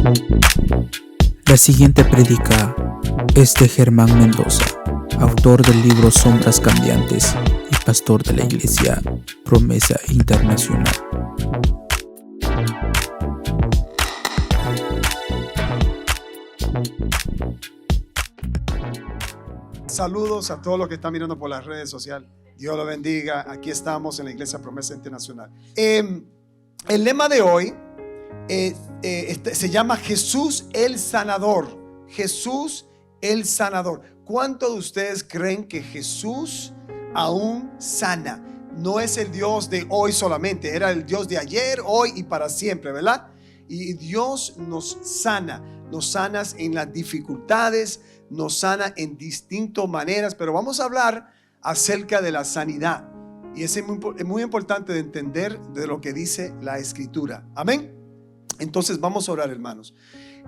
La siguiente prédica es de Germán Mendoza, autor del libro Sombras Cambiantes y pastor de la Iglesia Promesa Internacional. Saludos a todos los que están mirando por las redes sociales. Dios los bendiga. Aquí estamos en la Iglesia Promesa Internacional. El lema de hoy se llama Jesús el Sanador. Jesús el Sanador. ¿Cuántos de ustedes creen que Jesús aún sana? No es el Dios de hoy solamente, era el Dios de ayer, hoy y para siempre, ¿verdad? Y Dios nos sana en las dificultades, nos sana en distintas maneras, pero vamos a hablar acerca de la sanidad. Y es muy importante de entender de lo que dice la Escritura. Amén. Entonces vamos a orar, hermanos.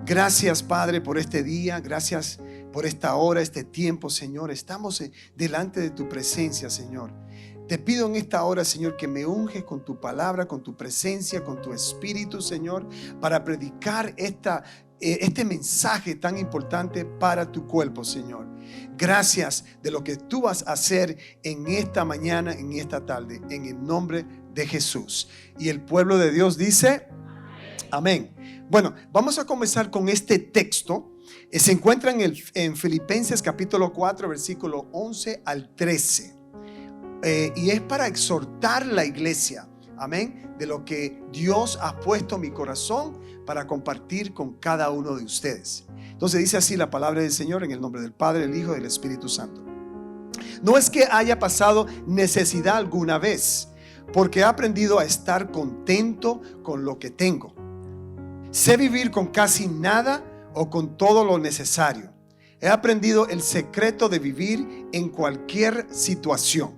Gracias, Padre, por este día. Gracias por esta hora, este tiempo, Señor. Estamos delante de tu presencia, Señor. Te pido en esta hora, Señor, que me unges con tu palabra, con tu presencia, con tu espíritu, Señor, para predicar este mensaje tan importante para tu cuerpo, Señor. Gracias de lo que tú vas a hacer en esta mañana, en esta tarde, en el nombre de Jesús. Y el pueblo de Dios dice amén. Bueno, vamos a comenzar con este texto. Se encuentra en Filipenses capítulo 4, versículo 11 al 13. Y es para exhortar la iglesia, amén, de lo que Dios ha puesto en mi corazón para compartir con cada uno de ustedes. Entonces dice así la palabra del Señor, en el nombre del Padre, del Hijo y del Espíritu Santo. No es que haya pasado necesidad alguna vez, porque he aprendido a estar contento con lo que tengo. Sé vivir con casi nada o con todo lo necesario. He aprendido el secreto de vivir en cualquier situación,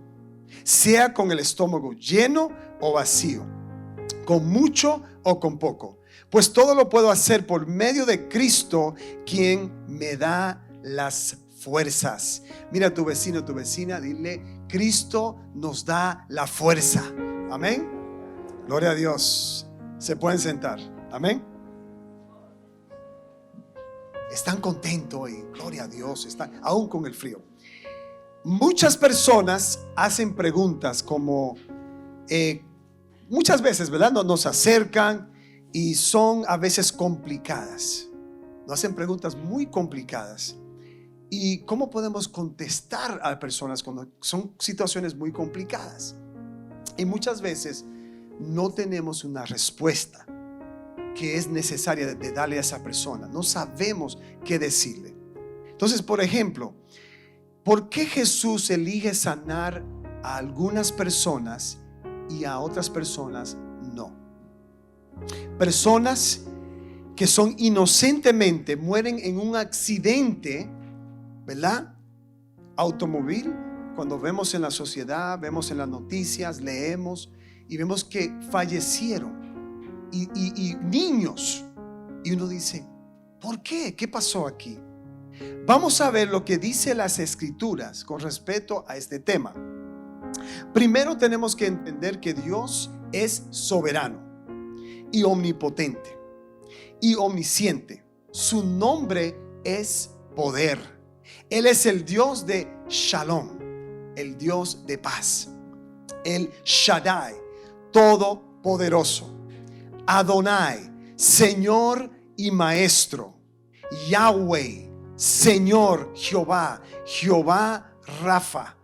sea con el estómago lleno o vacío, con mucho o con poco, pues todo lo puedo hacer por medio de Cristo, quien me da las fuerzas. Mira a tu vecino, a tu vecina, dile: Cristo nos da la fuerza. Amén. Gloria a Dios. Se pueden sentar. Amén. Están contentos hoy. Gloria a Dios. Están aún con el frío. Muchas personas hacen preguntas como muchas veces, ¿verdad? Nos acercan y son a veces complicadas. Nos hacen preguntas muy complicadas. ¿Y cómo podemos contestar a personas cuando son situaciones muy complicadas? Y muchas veces no tenemos una respuesta que es necesaria de darle a esa persona. No sabemos qué decirle. Entonces, por ejemplo, ¿por qué Jesús elige sanar a algunas personas y a otras personas no? Personas que son inocentemente mueren en un accidente, ¿verdad? Automóvil. Cuando vemos en la sociedad, vemos en las noticias, leemos y vemos que fallecieron y niños. Y uno dice: ¿por qué? ¿Qué pasó aquí? Vamos a ver lo que dice las Escrituras con respecto a este tema. Primero tenemos que entender que Dios es soberano y omnipotente y omnisciente. Su nombre es poder. Él es el Dios de Shalom, el Dios de paz, el Shaddai, todopoderoso, Adonai, Señor y Maestro, Yahweh, Señor Jehová, Jehová Rafa,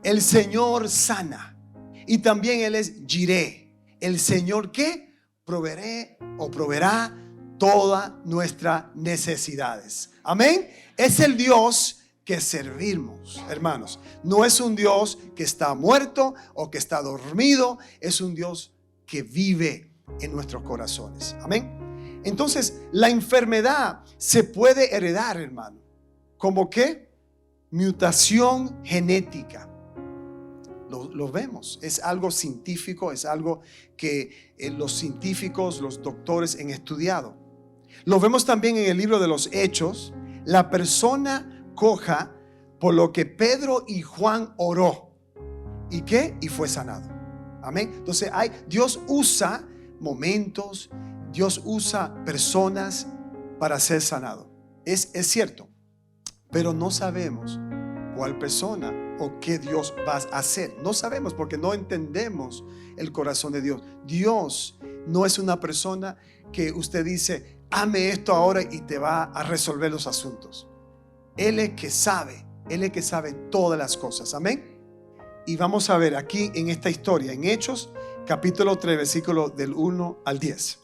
el Señor sana. Y también Él es Jireh, el Señor que proveerá todas nuestras necesidades. Amén. Es el Dios que servimos, hermanos. No es un Dios que está muerto o que está dormido. Es un Dios que vive en nuestros corazones. Amén. Entonces, la enfermedad se puede heredar, hermano. ¿Cómo qué? Mutación genética. Lo vemos. Es algo científico, es algo que los científicos, los doctores han estudiado. Lo vemos también en el libro de los Hechos. La persona coja, por lo que Pedro y Juan oró. ¿Y qué? Y fue sanado. Amén. Entonces Dios usa momentos, Dios usa personas para ser sanado. Es cierto, pero no sabemos cuál persona o qué Dios va a hacer. No sabemos porque no entendemos el corazón de Dios. Dios no es una persona que usted dice, hazme esto ahora y te va a resolver los asuntos. Él es que sabe, Él es que sabe todas las cosas. Amén. Y vamos a ver aquí en esta historia, en Hechos, capítulo 3, versículo del 1 al 10.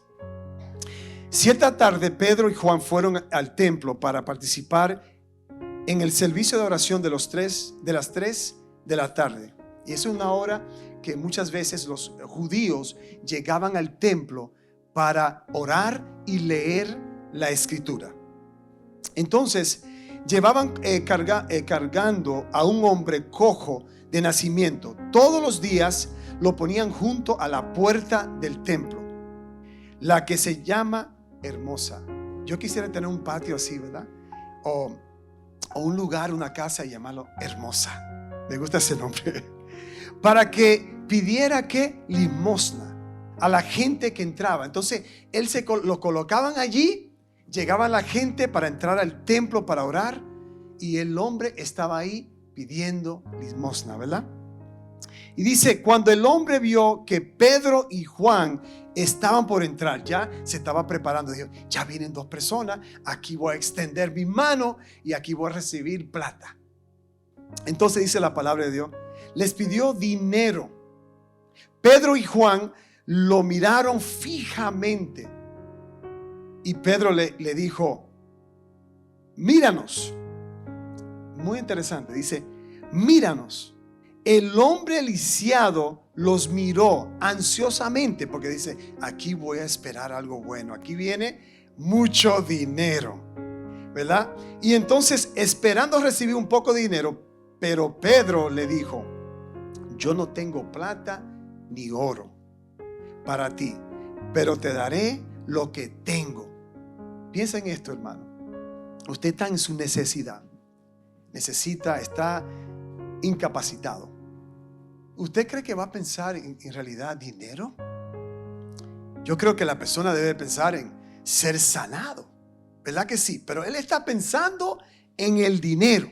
Cierta tarde, Pedro y Juan fueron al templo para participar en el servicio de oración de las 3 de la tarde. Y es una hora que muchas veces los judíos llegaban al templo para orar y leer la escritura. Entonces, llevaban cargando a un hombre cojo de nacimiento. Todos los días lo ponían junto a la puerta del templo, la que se llama Hermosa. Yo quisiera tener un patio así, ¿verdad? O un lugar, una casa y llamarlo Hermosa. Me gusta ese nombre. Para que pidiera que limosna a la gente que entraba. Entonces él lo colocaban allí, llegaba la gente para entrar al templo para orar y el hombre estaba ahí pidiendo limosna, ¿verdad? Y dice, cuando el hombre vio que Pedro y Juan estaban por entrar, ya se estaba preparando, dijo, ya vienen 2 personas, aquí voy a extender mi mano y aquí voy a recibir plata. Entonces dice la palabra de Dios, les pidió dinero. Pedro y Juan lo miraron fijamente y Pedro le dijo, míranos. Muy interesante, dice, míranos. El hombre lisiado los miró ansiosamente porque dice, aquí voy a esperar algo bueno, aquí viene mucho dinero, ¿verdad? Y entonces esperando recibir un poco de dinero, pero Pedro le dijo, yo no tengo plata ni oro para ti, pero te daré lo que tengo. Piensa en esto, hermano. Usted está en su necesidad, está incapacitado. ¿Usted cree que va a pensar en realidad dinero? Yo creo que la persona debe pensar en ser sanado, ¿verdad que sí? Pero él está pensando en el dinero.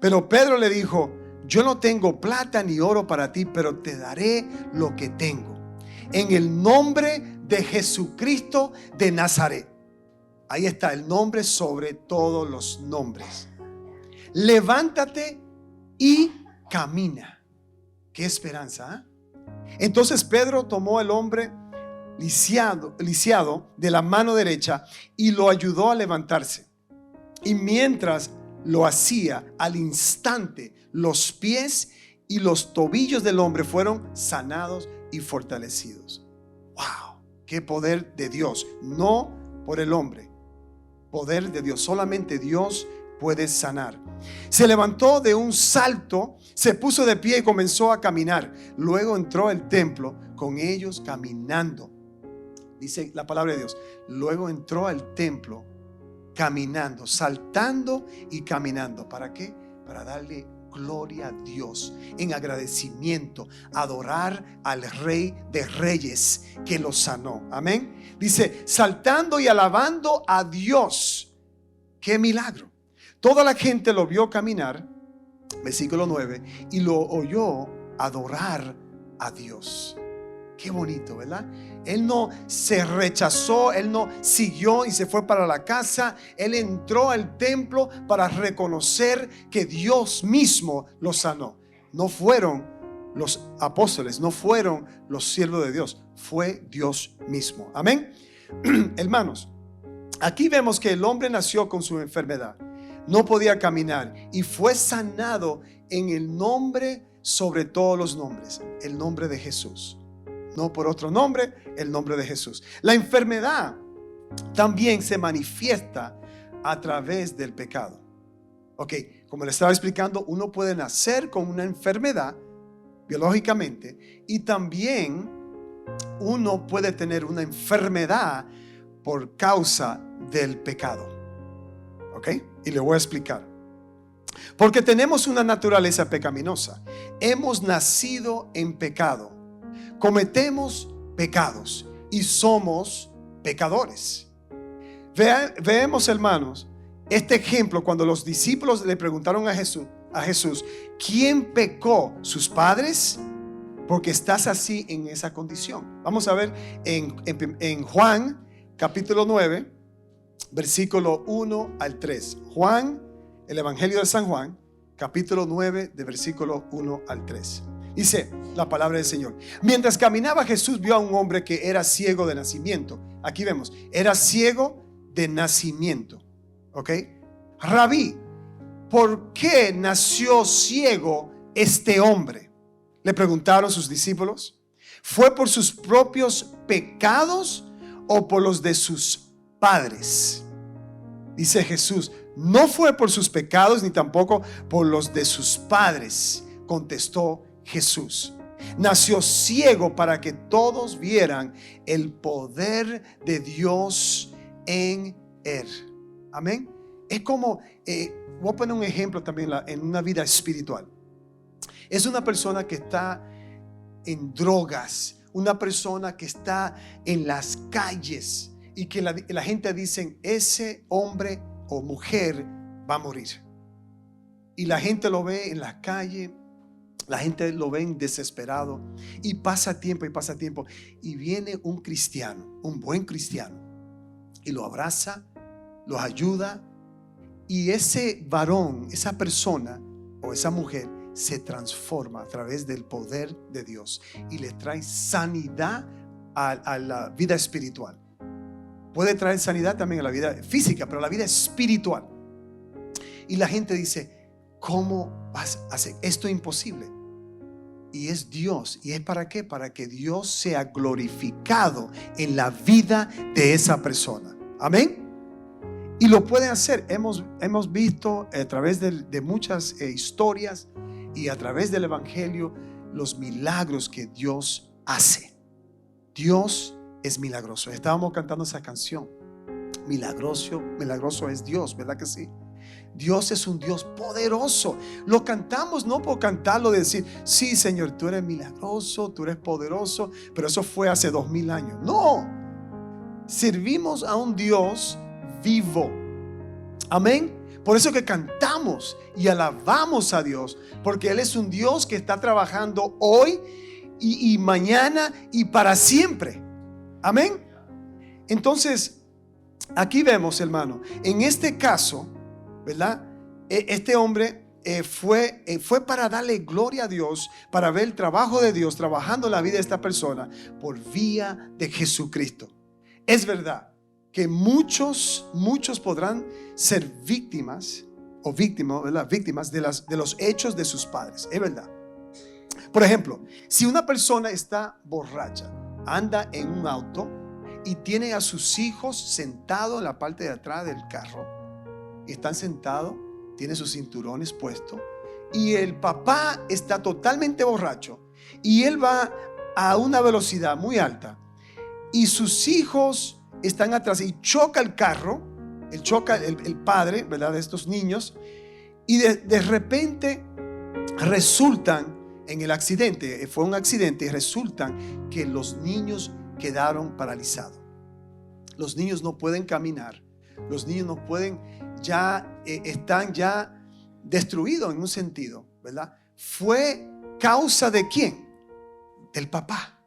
Pero Pedro le dijo, yo no tengo plata ni oro para ti, pero te daré lo que tengo. En el nombre de Jesucristo de Nazaret. Ahí está el nombre sobre todos los nombres. Levántate y camina. Qué esperanza, ¿eh? Entonces Pedro tomó al hombre lisiado de la mano derecha y lo ayudó a levantarse. Y mientras lo hacía, al instante los pies y los tobillos del hombre fueron sanados y fortalecidos. ¡Wow! ¡Qué poder de Dios! No por el hombre, poder de Dios. Solamente Dios puede sanar. Se levantó de un salto, se puso de pie y comenzó a caminar. Luego entró al templo con ellos caminando. Dice la palabra de Dios. Luego entró al templo caminando, saltando y caminando. ¿Para qué? Para darle gloria a Dios en agradecimiento, adorar al Rey de Reyes que lo sanó. Amén. Dice, saltando y alabando a Dios. ¡Qué milagro! Toda la gente lo vio caminar, versículo 9, y lo oyó adorar a Dios. Qué bonito, ¿verdad? Él no se rechazó, él no siguió y se fue para la casa. Él entró al templo para reconocer que Dios mismo lo sanó. No fueron los apóstoles, no fueron los siervos de Dios, fue Dios mismo. Amén. Hermanos, aquí vemos que el hombre nació con su enfermedad. No podía caminar y fue sanado en el nombre sobre todos los nombres, el nombre de Jesús. No por otro nombre, el nombre de Jesús. La enfermedad también se manifiesta a través del pecado. Ok, como le estaba explicando, uno puede nacer con una enfermedad biológicamente y también uno puede tener una enfermedad por causa del pecado. Ok, y le voy a explicar. Porque tenemos una naturaleza pecaminosa. Hemos nacido en pecado. Cometemos pecados y somos pecadores. Veamos, hermanos, este ejemplo cuando los discípulos le preguntaron a Jesús, ¿quién pecó? ¿Sus padres? Porque estás así en esa condición. Vamos a ver en Juan capítulo 9, versículo 1 al 3. Juan, el Evangelio de San Juan, capítulo 9, de versículo 1 al 3. Dice la palabra del Señor: mientras caminaba, Jesús vio a un hombre que era ciego de nacimiento. Aquí vemos, era ciego de nacimiento. ¿Ok? Rabí, ¿por qué nació ciego este hombre? Le preguntaron sus discípulos. ¿Fue por sus propios pecados o por los de sus padres? Dice Jesús: no fue por sus pecados ni tampoco por los de sus padres, contestó Jesús. Nació ciego para que todos vieran el poder de Dios en él. Amén. Es como, voy a poner un ejemplo también en una vida espiritual. Es una persona que está en drogas, una persona que está en las calles y que la gente dice: ese hombre o mujer va a morir. Y la gente lo ve en la calle, la gente lo ve desesperado, y pasa tiempo y viene un cristiano, un buen cristiano, y lo abraza, lo ayuda, y ese varón, esa persona o esa mujer se transforma a través del poder de Dios y le trae sanidad a la vida espiritual. Puede traer sanidad también a la vida física, pero a la vida espiritual. Y la gente dice: ¿cómo vas a hacer esto? Imposible. Y es Dios. ¿Y es para qué? Para que Dios sea glorificado en la vida de esa persona. Amén. Y lo puede hacer. Hemos visto a través de muchas historias y a través del Evangelio los milagros que Dios hace. Dios es milagroso. Estábamos cantando esa canción. Milagroso es Dios, ¿verdad que sí? Dios es un Dios poderoso. Lo cantamos no por cantarlo, de decir: sí, Señor, tú eres milagroso, tú eres poderoso, pero eso fue hace 2000 años. No, servimos a un Dios vivo. Amén. Por eso que cantamos y alabamos a Dios, porque Él es un Dios que está trabajando hoy y mañana y para siempre. Amén. Entonces, aquí vemos, hermano, en este caso, ¿verdad? Este hombre fue para darle gloria a Dios, para ver el trabajo de Dios trabajando en la vida de esta persona por vía de Jesucristo. Es verdad que muchos podrán ser víctimas ¿verdad? Víctimas de los hechos de sus padres. Es verdad. Por ejemplo, si una persona está borracha, anda en un auto y tiene a sus hijos sentados en la parte de atrás del carro, están sentados, tiene sus cinturones puestos, y el papá está totalmente borracho y él va a una velocidad muy alta y sus hijos están atrás y choca el carro, el padre, ¿verdad?, de estos niños, y de repente resultan en el accidente, fue un accidente, y resultan que los niños quedaron paralizados. Los niños no pueden caminar, los niños no pueden, están ya destruidos en un sentido, ¿verdad? ¿Fue causa de quién? Del papá.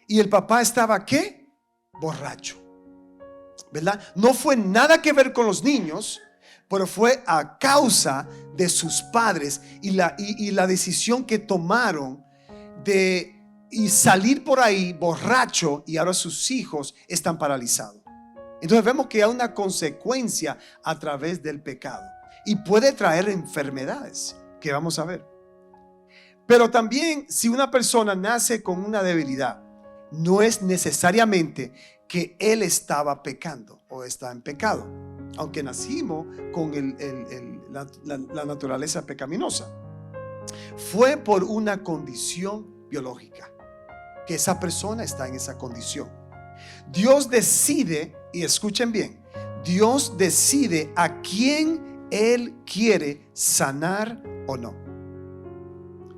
Y el papá estaba ¿qué? Borracho, ¿verdad? No fue nada que ver con los niños, pero fue a causa de sus padres y la decisión que tomaron de salir por ahí borracho, y ahora sus hijos están paralizados. Entonces vemos que hay una consecuencia a través del pecado y puede traer enfermedades que vamos a ver. Pero también, si una persona nace con una debilidad, no es necesariamente que él estaba pecando o está en pecado, aunque nacimos con la naturaleza pecaminosa. Fue por una condición biológica que esa persona está en esa condición. Dios decide, y escuchen bien, Dios decide a quién Él quiere sanar o no.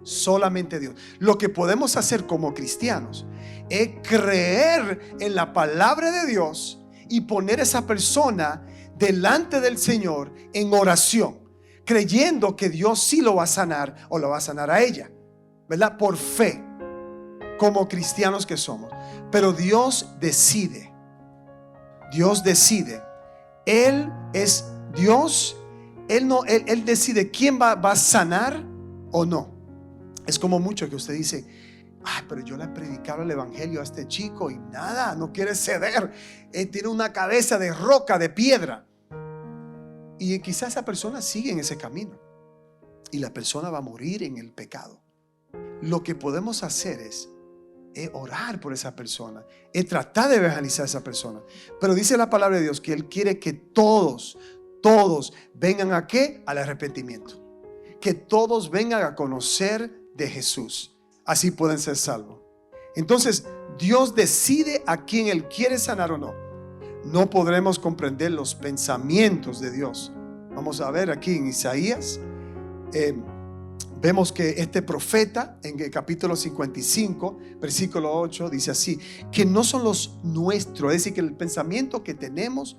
Solamente Dios. Lo que podemos hacer como cristianos es creer en la palabra de Dios y poner a esa persona delante del Señor en oración, creyendo que Dios sí lo va a sanar o lo va a sanar a ella, ¿verdad? Por fe, como cristianos que somos. Pero Dios decide. Dios decide. Él es Dios. Él decide quién va a sanar o no. Es como mucho que usted dice: ay, pero yo le he predicado el evangelio a este chico y nada, no quiere ceder. Él tiene una cabeza de roca, de piedra. Y quizás esa persona sigue en ese camino y la persona va a morir en el pecado. Lo que podemos hacer es orar por esa persona, es tratar de evangelizar a esa persona. Pero dice la palabra de Dios que Él quiere que todos vengan ¿a qué? Al arrepentimiento. Que todos vengan a conocer de Jesús. Así pueden ser salvos. Entonces Dios decide a quién Él quiere sanar o no. No podremos comprender los pensamientos de Dios. Vamos a ver aquí en Isaías. Vemos que este profeta en el capítulo 55, versículo 8, dice así: que no son los nuestros. Es decir, que el pensamiento que tenemos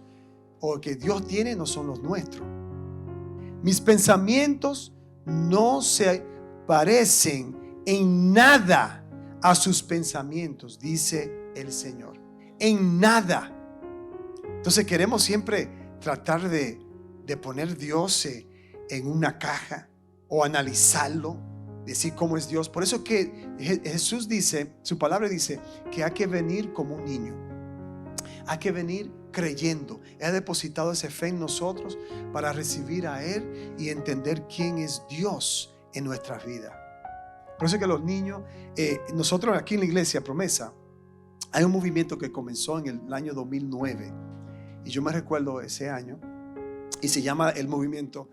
o que Dios tiene no son los nuestros. Mis pensamientos no se parecen en nada a sus pensamientos, dice el Señor. En nada. Entonces queremos siempre tratar de poner Dios en una caja o analizarlo, decir cómo es Dios. Por eso que Jesús dice, su palabra dice que hay que venir como un niño. Hay que venir creyendo. Él ha depositado esa fe en nosotros para recibir a Él y entender quién es Dios en nuestras vidas. Por eso que los niños, nosotros aquí en la iglesia Promesa, hay un movimiento que comenzó en el año 2009 y yo me recuerdo ese año, y se llama el movimiento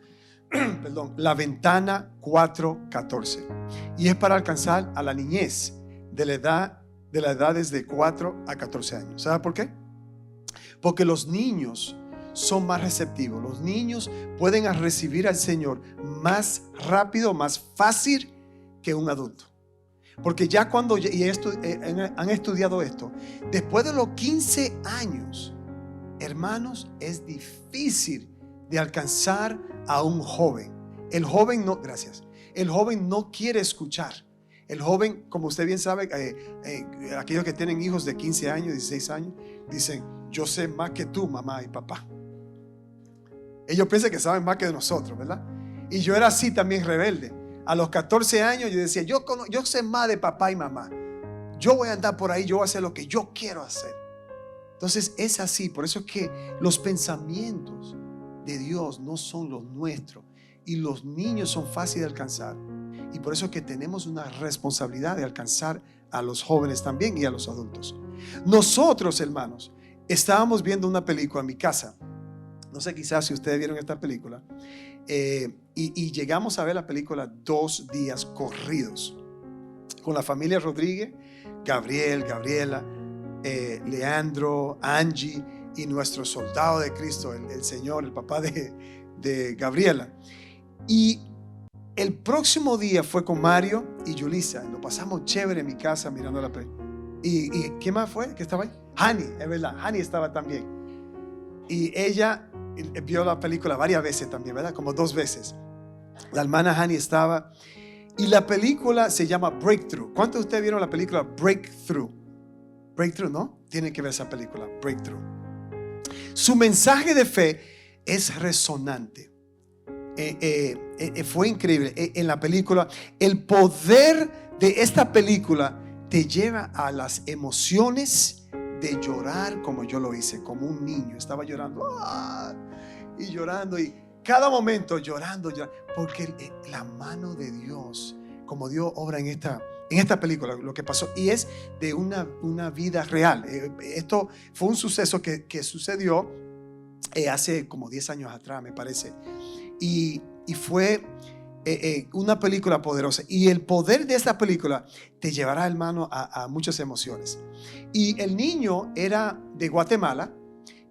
La Ventana 414, y es para alcanzar a la niñez de la edad desde 4 a 14 años. ¿Sabe por qué? Porque los niños son más receptivos. Los niños pueden recibir al Señor más rápido, más fácil que un adulto. Porque ya cuando han estudiado esto, después de los 15 años, hermanos, es difícil de alcanzar a un joven. El joven no, gracias. El joven no quiere escuchar. El joven, como usted bien sabe, aquellos que tienen hijos de 15 años, 16 años, dicen: yo sé más que tú, mamá y papá. Ellos piensan que saben más que nosotros, ¿verdad? Y yo era así también, rebelde. A los 14 años yo decía: yo sé más de papá y mamá. Yo voy a andar por ahí, yo voy a hacer lo que yo quiero hacer. Entonces es así. Por eso es que los pensamientos de Dios no son los nuestros, y los niños son fáciles de alcanzar, y por eso es que tenemos una responsabilidad de alcanzar a los jóvenes también y a los adultos. Nosotros, hermanos, estábamos viendo una película en mi casa. No sé, quizás si ustedes vieron esta película, y llegamos a ver la película 2 días corridos con la familia Rodríguez, Gabriel, Gabriela, Leandro, Angie y nuestro soldado de Cristo, el Señor, el papá de Gabriela. Y el próximo día fue con Mario y Yulisa. Lo pasamos chévere en mi casa mirando la película. ¿Y quién más fue que estaba ahí? Hani, es verdad, Hani estaba también. Y ella vio la película varias veces también, ¿verdad? Como 2 veces. La hermana Hani estaba. Y la película se llama Breakthrough. ¿Cuántos de ustedes vieron la película Breakthrough? Breakthrough, ¿no? Tienen que ver esa película, Breakthrough. Su mensaje de fe es resonante. Fue increíble. En la película, el poder de esta película te lleva a las emociones de llorar, como yo lo hice, como un niño. Estaba llorando y llorando, y cada momento llorando, porque la mano de Dios, como Dios obra en esta película, lo que pasó, y es de una vida real. Esto fue un suceso que sucedió hace como 10 años atrás, me parece, y fue una película poderosa, y el poder de esta película te llevará, hermano, a muchas emociones. Y el niño era de Guatemala,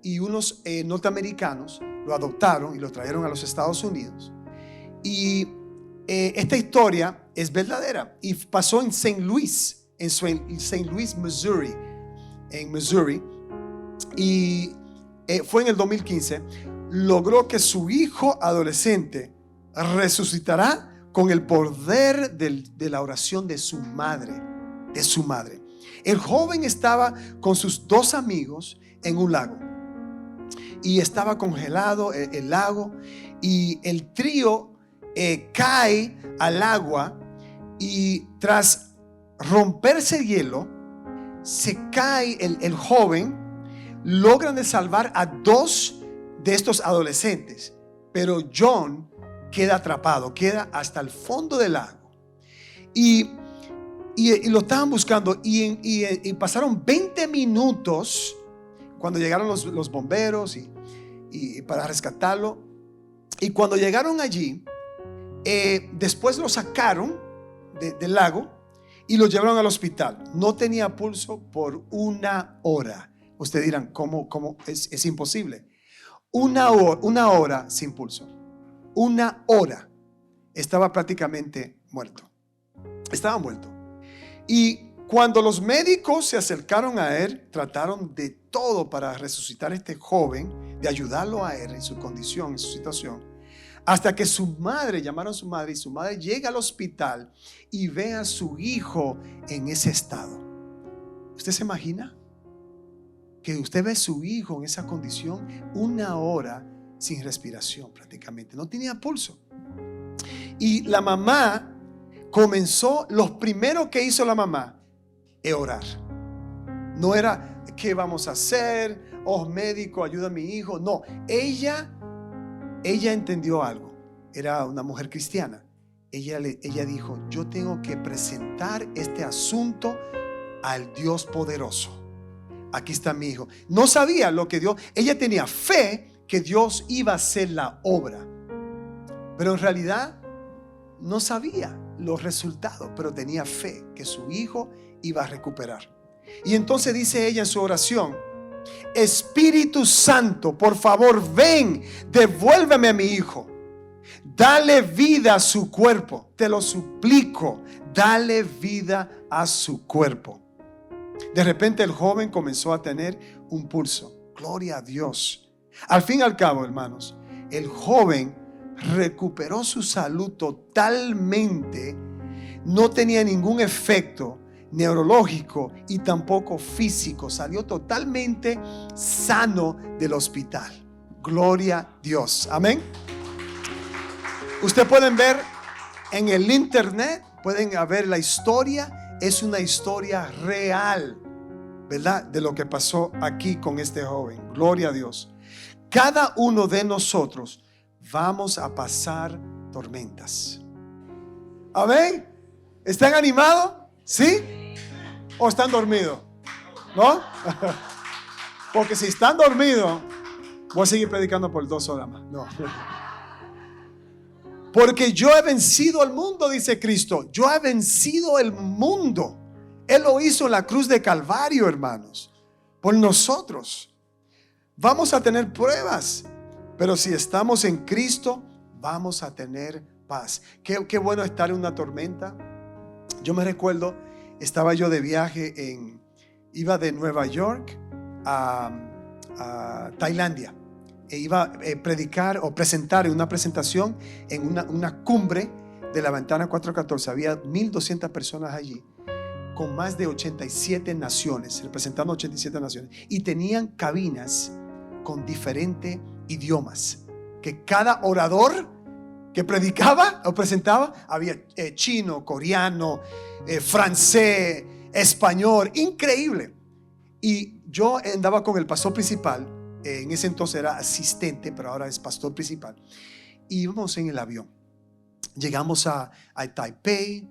y unos norteamericanos lo adoptaron y lo trajeron a los Estados Unidos. Y esta historia es verdadera y pasó en St. Louis, Missouri, en Missouri. Y fue en el 2015, logró que su hijo adolescente resucitará con el poder de la oración de su madre. El joven estaba con sus 2 amigos en un lago y estaba congelado el lago, y el trío cae al agua, y tras romperse el hielo se cae el joven. Logran de salvar a 2 de estos adolescentes, pero John queda atrapado, queda hasta el fondo del lago, y lo estaban buscando, y pasaron 20 minutos cuando llegaron los bomberos y para rescatarlo. Y cuando llegaron allí, después lo sacaron del lago y lo llevaron al hospital. No tenía pulso por 1 hora. Ustedes dirán, ¿cómo? Es imposible. 1 hora sin pulso. 1 hora. Estaba prácticamente muerto. Estaba muerto. Y cuando los médicos se acercaron a él, trataron de todo para resucitar a este joven, de ayudarlo a él en su condición, en su situación, hasta que llamaron a su madre, y su madre llega al hospital y ve a su hijo en ese estado. ¿Usted se imagina? Que usted ve a su hijo en esa condición, 1 hora sin respiración prácticamente, no tenía pulso. Y la mamá comenzó, lo primero que hizo la mamá es orar. No era, ¿qué vamos a hacer? Oh, médico, ayuda a mi hijo. No, ella entendió algo. Era una mujer cristiana. Ella dijo, yo tengo que presentar este asunto al Dios poderoso. Aquí está mi hijo. No sabía lo que Dios, ella tenía fe que Dios iba a hacer la obra, pero en realidad no sabía los resultados, pero tenía fe que su hijo iba a recuperar. Y entonces dice ella en su oración, Espíritu Santo, por favor, ven, devuélveme a mi hijo, dale vida a su cuerpo, te lo suplico, dale vida a su cuerpo. De repente el joven comenzó a tener un pulso. Gloria a Dios. Al fin y al cabo, hermanos, el joven recuperó su salud totalmente. No tenía ningún efecto neurológico y tampoco físico. Salió totalmente sano del hospital. Gloria a Dios. Amén. Ustedes pueden ver en el internet, pueden ver la historia. Es una historia real, ¿verdad? De lo que pasó aquí con este joven. Gloria a Dios. Cada uno de nosotros vamos a pasar tormentas. Amén. ¿Están animados? ¿Sí? ¿O están dormidos? ¿No? Porque si están dormidos, voy a seguir predicando por 2 horas más. No. Porque yo he vencido al mundo, dice Cristo. Yo he vencido el mundo. Él lo hizo en la cruz de Calvario, hermanos, por nosotros. Vamos a tener pruebas, pero si estamos en Cristo, vamos a tener paz. Qué bueno estar en una tormenta. Yo me recuerdo, estaba yo de viaje, iba de Nueva York a Tailandia. E iba a predicar o presentar en una presentación en una cumbre de la Ventana 414. Había 1,200 personas allí, con más de 87 naciones, representando 87 naciones, y tenían cabinas con diferentes idiomas, que cada orador que predicaba o presentaba, había chino, coreano, francés, español, increíble. Y yo andaba con el pastor principal. En ese entonces era asistente, pero ahora es pastor principal. Y íbamos en el avión. Llegamos a Taipei,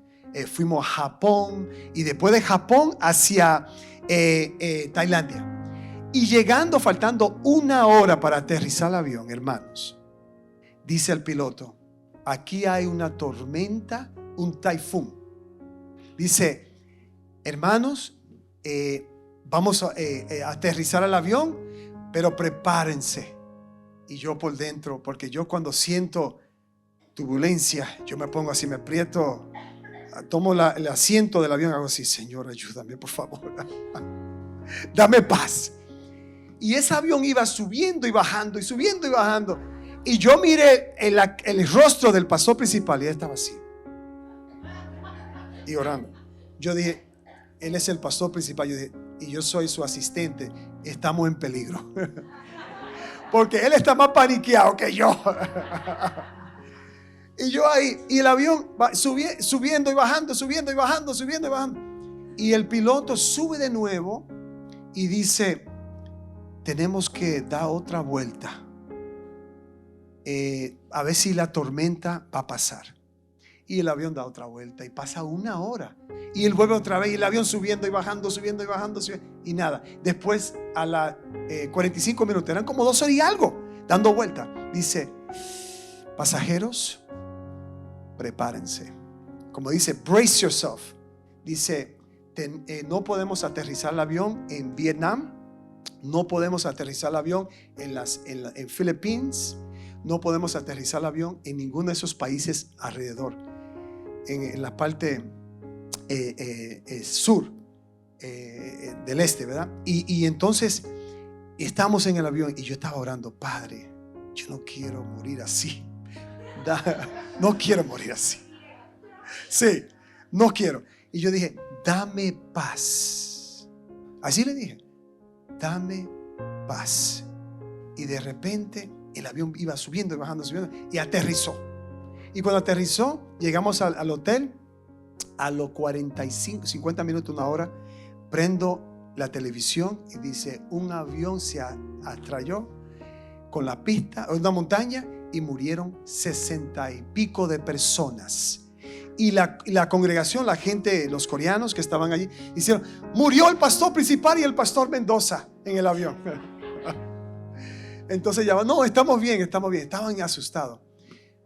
fuimos a Japón, y después de Japón hacia Tailandia. Y llegando, faltando 1 hora para aterrizar el avión, hermanos, dice el piloto, aquí hay una tormenta, un taifún. Dice, hermanos, vamos a aterrizar al avión, pero prepárense. Y yo por dentro, porque yo cuando siento turbulencia, yo me pongo así, me aprieto, tomo el asiento del avión, hago así, Señor, ayúdame por favor, dame paz. Y ese avión iba subiendo y bajando y subiendo y bajando. Y yo miré el rostro del pastor principal y él estaba así y orando. Yo dije, él es el pastor principal. Yo dije, y yo soy su asistente. Estamos en peligro. Porque él está más paniqueado que yo. Y yo ahí, y el avión va subiendo y bajando, subiendo y bajando, subiendo y bajando. Y el piloto sube de nuevo y dice, tenemos que dar otra vuelta. A ver si la tormenta va a pasar. Y el avión da otra vuelta y pasa 1 hora. Y él vuelve otra vez y el avión subiendo y bajando, subiendo y bajando, y nada. Después a las 45 minutos, eran como 2 horas y algo, dando vuelta. Dice, pasajeros, prepárense. Como dice, brace yourself. Dice, no podemos aterrizar el avión en Vietnam. No podemos aterrizar el avión en Filipinas. No podemos aterrizar el avión en ninguno de esos países alrededor. En la parte sur del este, ¿verdad? Y entonces estamos en el avión y yo estaba orando, Padre, yo no quiero morir así. No quiero morir así. Sí, no quiero. Y yo dije, dame paz. Así le dije, dame paz. Y de repente el avión iba subiendo y bajando, subiendo, y aterrizó. Y cuando aterrizó, llegamos al hotel. A los 50 minutos, 1 hora, prendo la televisión y dice, un avión se atrayó con la pista, en una montaña, y murieron 60 y pico de personas. Y la congregación, la gente, los coreanos que estaban allí, dijeron, murió el pastor principal y el pastor Mendoza en el avión. Entonces ya, no, estamos bien, estaban asustados.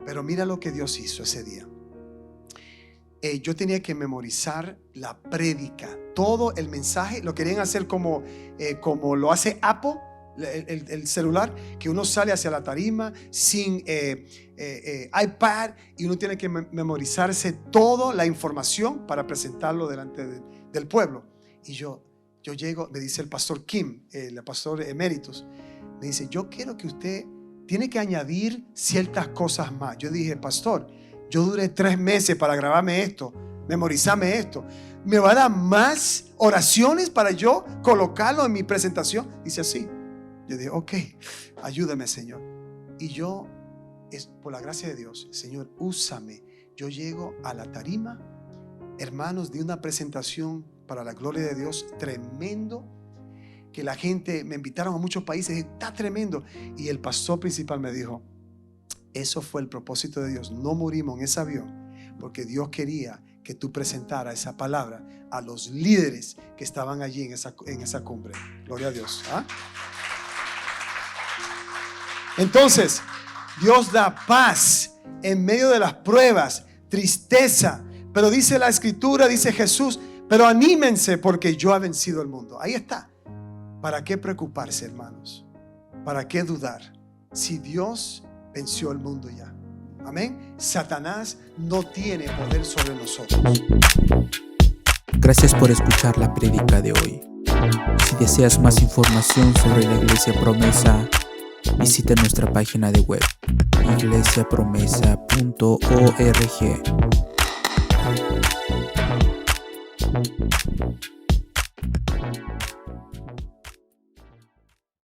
Pero mira lo que Dios hizo ese día. Yo tenía que memorizar la prédica, todo el mensaje. Lo querían hacer como lo hace Apple, el celular, que uno sale hacia la tarima sin iPad y uno tiene que memorizarse toda la información para presentarlo delante del pueblo. Y yo llego, me dice el pastor Kim, el pastor eméritus, me dice, yo quiero que usted tiene que añadir ciertas cosas más. Yo dije, pastor, yo duré 3 meses para grabarme esto, memorizarme esto. ¿Me va a dar más oraciones para yo colocarlo en mi presentación? Dice así. Yo dije, ok, ayúdame, Señor. Y yo, por la gracia de Dios, Señor, úsame. Yo llego a la tarima, hermanos, de una presentación para la gloria de Dios tremendo, que la gente, me invitaron a muchos países, está tremendo. Y el pastor principal me dijo, eso fue el propósito de Dios. No morimos en ese avión porque Dios quería que tú presentaras esa palabra a los líderes que estaban allí en esa cumbre. Gloria a Dios. ¿Ah? Entonces, Dios da paz en medio de las pruebas, tristeza. Pero dice la escritura, dice Jesús, pero anímense porque yo he vencido el mundo. Ahí está. ¿Para qué preocuparse, hermanos? ¿Para qué dudar? Si Dios venció el mundo ya. Amén. Satanás no tiene poder sobre nosotros. Gracias por escuchar la prédica de hoy. Si deseas más información sobre la Iglesia Promesa, visita nuestra página de web iglesiapromesa.org.